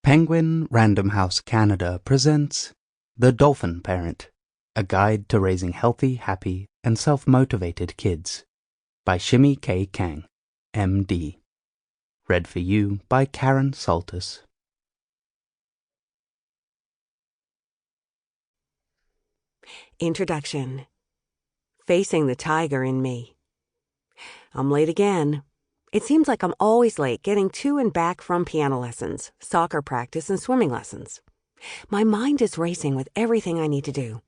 Penguin Random House Canada presents The Dolphin Parent, a guide to raising healthy, happy, and self-motivated kids by Shimi Kang, MD. Read for you by Karen Saltus. Introduction. Facing the tiger in me. I'm late again. It seems like I'm always late getting to and back from piano lessons, soccer practice, and swimming lessons. My mind is racing with everything I need to do.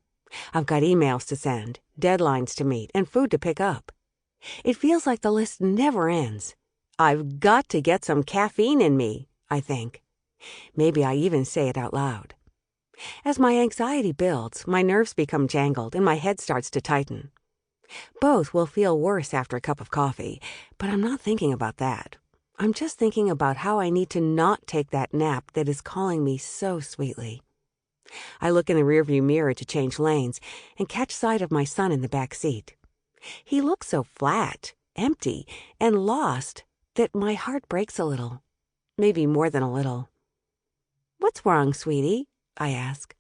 I've got emails to send, deadlines to meet, and food to pick up. It feels like the list never ends. I've got to get some caffeine in me, I think. Maybe I even say it out loud. As my anxiety builds, my nerves become jangled and my head starts to tighten. Both will feel worse after a cup of coffee, but I'm not thinking about that. I'm just thinking about how I need to not take that nap that is calling me so sweetly. I look in the rearview mirror to change lanes and catch sight of my son in the back seat. He looks so flat, empty, and lost that my heart breaks a little. Maybe more than a little. "What's wrong, sweetie?" I ask.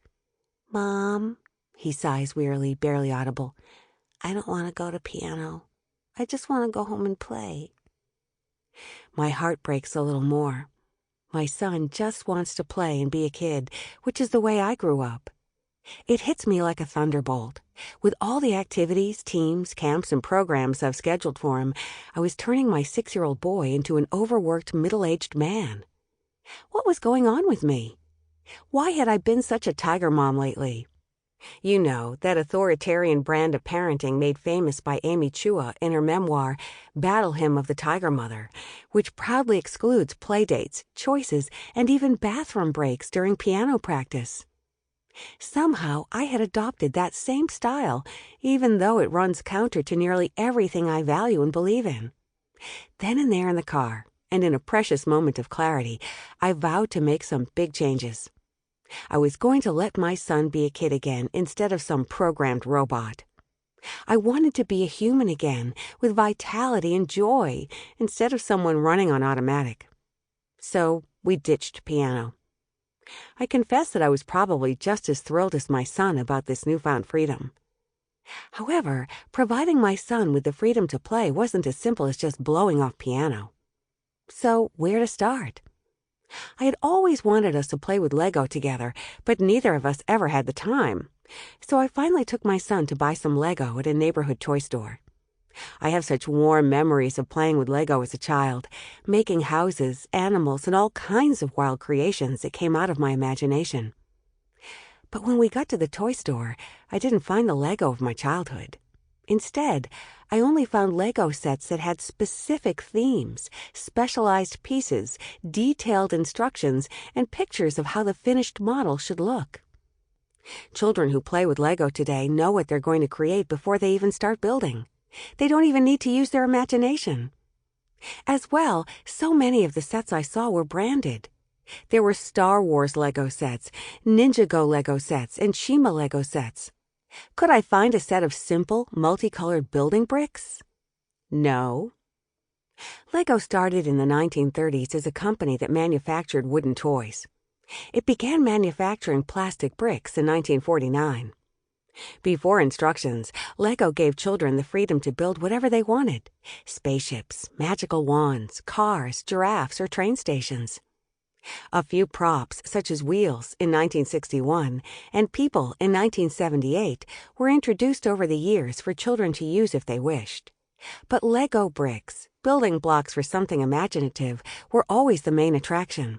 "Mom," he sighs wearily, barely audible. "I don't want to go to piano. I just want to go home and play." My heart breaks a little more. My son just wants to play and be a kid, which is the way I grew up. It hits me like a thunderbolt. With all the activities, teams, camps, and programs I've scheduled for him, I was turning my 6-year-old boy into an overworked, middle-aged man. What was going on with me? Why had I been such a tiger mom lately? You know, that authoritarian brand of parenting made famous by Amy Chua in her memoir, Battle Hymn of the Tiger Mother, which proudly excludes playdates, choices, and even bathroom breaks during piano practice. Somehow, I had adopted that same style, even though it runs counter to nearly everything I value and believe in. Then and there in the car, and in a precious moment of clarity, I vowed to make some big changes. I was going to let my son be a kid again instead of some programmed robot. I wanted to be a human again, with vitality and joy, instead of someone running on automatic. So we ditched piano. I confess that I was probably just as thrilled as my son about this newfound freedom. However, providing my son with the freedom to play wasn't as simple as just blowing off piano. So where to start? I had always wanted us to play with Lego together, but neither of us ever had the time. So I finally took my son to buy some Lego at a neighborhood toy store. I have such warm memories of playing with Lego as a child, making houses, animals, and all kinds of wild creations that came out of my imagination. But when we got to the toy store, I didn't find the Lego of my childhood. Instead, I only found Lego sets that had specific themes, specialized pieces, detailed instructions, and pictures of how the finished model should look. Children who play with Lego today know what they're going to create before they even start building. They don't even need to use their imagination. As well, so many of the sets I saw were branded. There were Star Wars Lego sets, Ninjago Lego sets, and Shima Lego sets. Could I find a set of simple, multicolored building bricks? No. Lego started in the 1930s as a company that manufactured wooden toys. It began manufacturing plastic bricks in 1949. Before instructions, Lego gave children the freedom to build whatever they wanted: spaceships, magical wands, cars, giraffes, or train stations. A few props, such as wheels in 1961 and people in 1978, were introduced over the years for children to use if they wished. But Lego bricks, building blocks for something imaginative, were always the main attraction.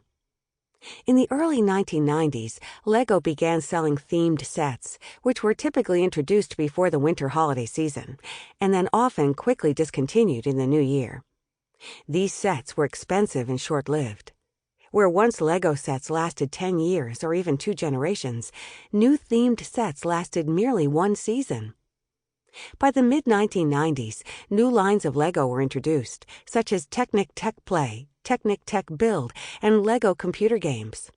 In the early 1990s, Lego began selling themed sets, which were typically introduced before the winter holiday season, and then often quickly discontinued in the new year. These sets were expensive and short-lived. Where once Lego sets lasted 10 years or even 2 generations, new themed sets lasted merely 1 season. By the mid-1990s, new lines of Lego were introduced, such as Technic Tech Play, Technic Tech Build, and Lego computer games.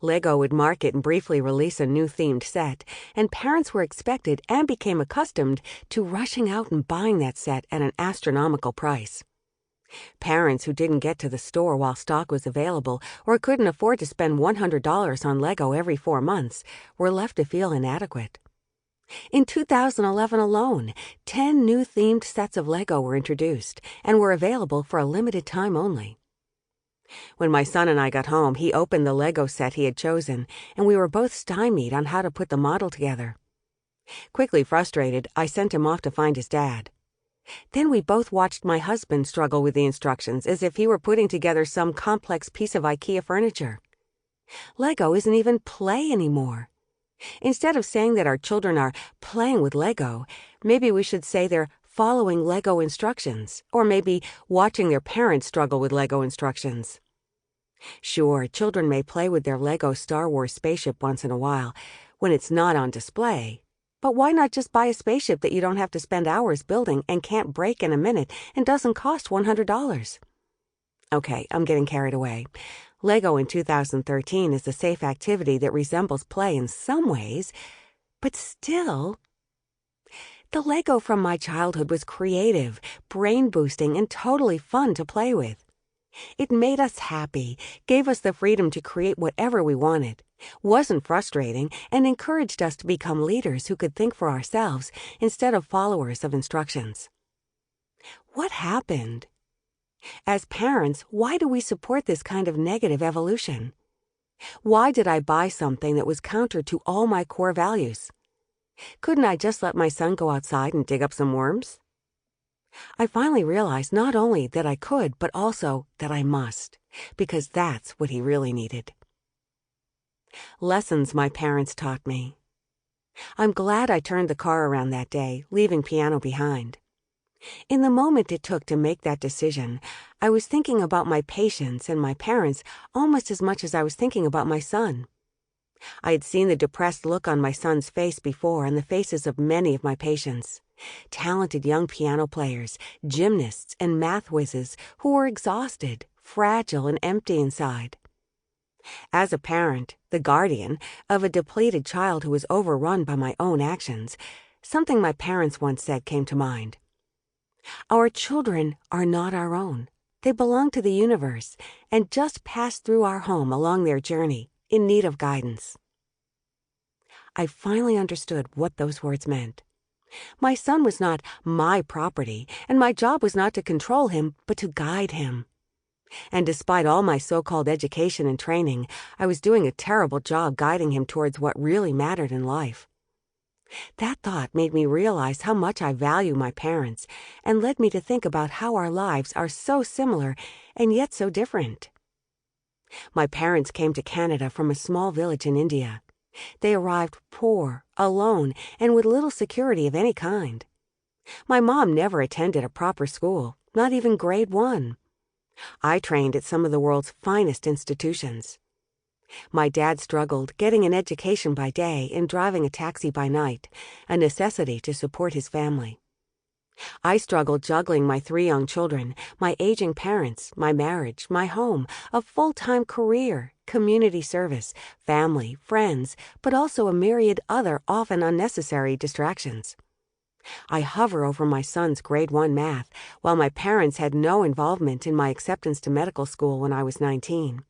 Lego would market and briefly release a new themed set, and parents were expected and became accustomed to rushing out and buying that set at an astronomical price. Parents who didn't get to the store while stock was available or couldn't afford to spend $100 on Lego every 4 months were left to feel inadequate. In 2011 alone, 10 new themed sets of Lego were introduced and were available for a limited time only. When my son and I got home, he opened the Lego set he had chosen, and we were both stymied on how to put the model together. Quickly frustrated, I sent him off to find his dad. Then we both watched my husband struggle with the instructions as if he were putting together some complex piece of IKEA furniture. Lego isn't even play anymore. Instead of saying that our children are playing with Lego, maybe we should say they're following Lego instructions, or maybe watching their parents struggle with Lego instructions. Sure, children may play with their Lego Star Wars spaceship once in a while, when it's not on display. But why not just buy a spaceship that you don't have to spend hours building and can't break in a minute and doesn't cost $100? Okay, I'm getting carried away. Lego in 2013 is a safe activity that resembles play in some ways, but still. The Lego from my childhood was creative, brain-boosting, and totally fun to play with. It made us happy, gave us the freedom to create whatever we wanted, wasn't frustrating, and encouraged us to become leaders who could think for ourselves instead of followers of instructions. What happened? As parents, why do we support this kind of negative evolution? Why did I buy something that was counter to all my core values? Couldn't I just let my son go outside and dig up some worms? I finally realized not only that I could, but also that I must, because that's what he really needed. Lessons my parents taught me. I'm glad I turned the car around that day, leaving piano behind. In the moment it took to make that decision, I was thinking about my patients and my parents almost as much as I was thinking about my son. I had seen the depressed look on my son's face before on the faces of many of my patients. Talented young piano players, gymnasts, and math whizzes who were exhausted, fragile, and empty inside. As a parent, the guardian, of a depleted child who was overrun by my own actions, something my parents once said came to mind. Our children are not our own. They belong to the universe and just pass through our home along their journey, in need of guidance. I finally understood what those words meant. My son was not my property, and my job was not to control him, but to guide him. And despite all my so-called education and training, I was doing a terrible job guiding him towards what really mattered in life. That thought made me realize how much I value my parents and led me to think about how our lives are so similar and yet so different. My parents came to Canada from a small village in India. They arrived poor, alone, and with little security of any kind. My mom never attended a proper school, not even grade 1. I trained at some of the world's finest institutions. My dad struggled getting an education by day and driving a taxi by night, a necessity to support his family. I struggled juggling my 3 young children, my aging parents, my marriage, my home, a full-time career, community service, family, friends, but also a myriad other often unnecessary distractions. I hover over my son's grade 1 math, while my parents had no involvement in my acceptance to medical school when I was 19.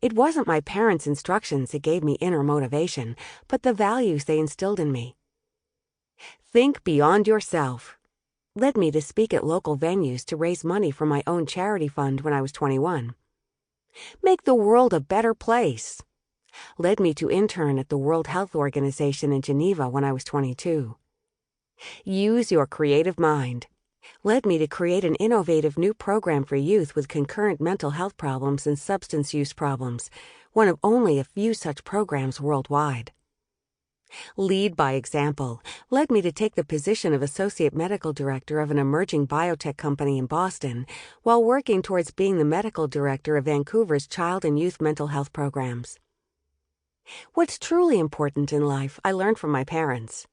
It wasn't my parents' instructions that gave me inner motivation, but the values they instilled in me. Think beyond yourself led me to speak at local venues to raise money for my own charity fund when I was 21. Make the world a better place led me to intern at the World Health Organization in Geneva when I was 22. Use your creative mind led me to create an innovative new program for youth with concurrent mental health problems and substance use problems, one of only a few such programs worldwide. Lead by example led me to take the position of Associate Medical Director of an emerging biotech company in Boston, while working towards being the Medical Director of Vancouver's child and youth mental health programs. What's truly important in life, I learned from my parents.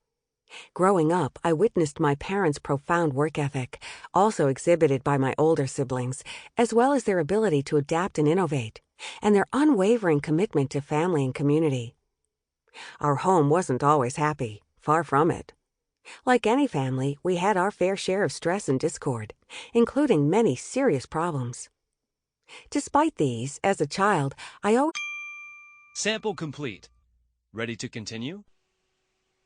Growing up, I witnessed my parents' profound work ethic, also exhibited by my older siblings, as well as their ability to adapt and innovate, and their unwavering commitment to family and community. Our home wasn't always happy, far from it. Like any family, we had our fair share of stress and discord, including many serious problems. Despite these, as a child, I always... Sample complete. Ready to continue?